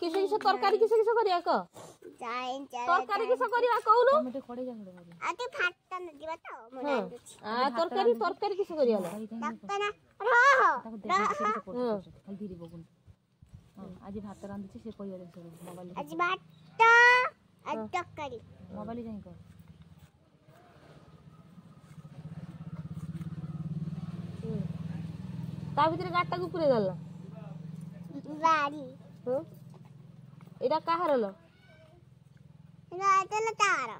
किसे किसे तरकारी किसे किसे करिया क तरकारी किसे करिया कहूनो मते खड़े जा आते फाटता न दिबा त आ तरकारी तरकारी किसे करिया ला डक्तना खाली धीरे बगुन आज भात रांधुची से कहिया दे मोबाइल आज भात आज तरकारी मोबाइल जाई कर ता भीतर गाटा को पुरे गल्ला गाड़ी हो एटा काहर लो एटा आतला तार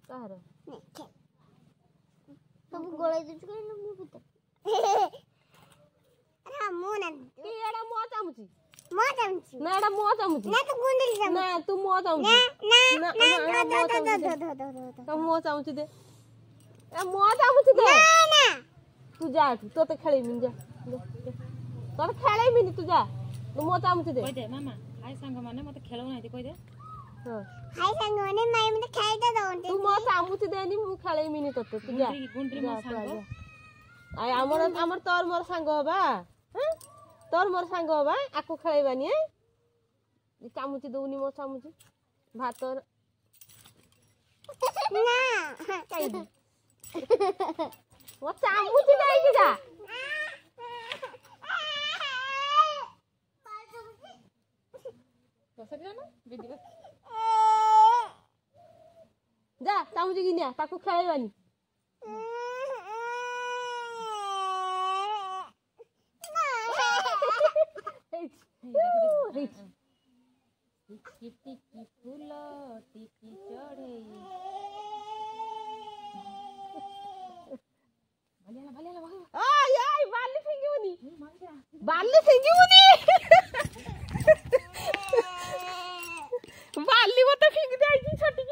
काहर सब गोळे दिछ कोन मु पुत अरे मु ना की एडा मो चामुची ना एडा मो चामुची ना तो गुंडली चामुची ना तू मो चामुची ना ना मो चामुची दे ए मो चामुची दे ना तू जा तो खेळे मिन जा तो खेळे मिन तू जा तू मो चामुची दे कह दे मामा हाय संग माने मते खेलौ नाही कह दे हाय संग माने माय मते खेळता दउंते तू मो चामुची देनी मु खेळे मिन तो तू जा गुंडरी मो संग आय हमर तोर मोर संग होबा ह तोर मोर संग होबा आको खेळैबानी ए चामुची दउनी मो चामुची भात ना काई वो चामुची दे की जा जा चामुची गिनिया ताको खेळैबानी टिकी फूल टिकी चढ़े भले आय आय बाली फिंगीउनी बाली बाली मत फिंग दे छोटी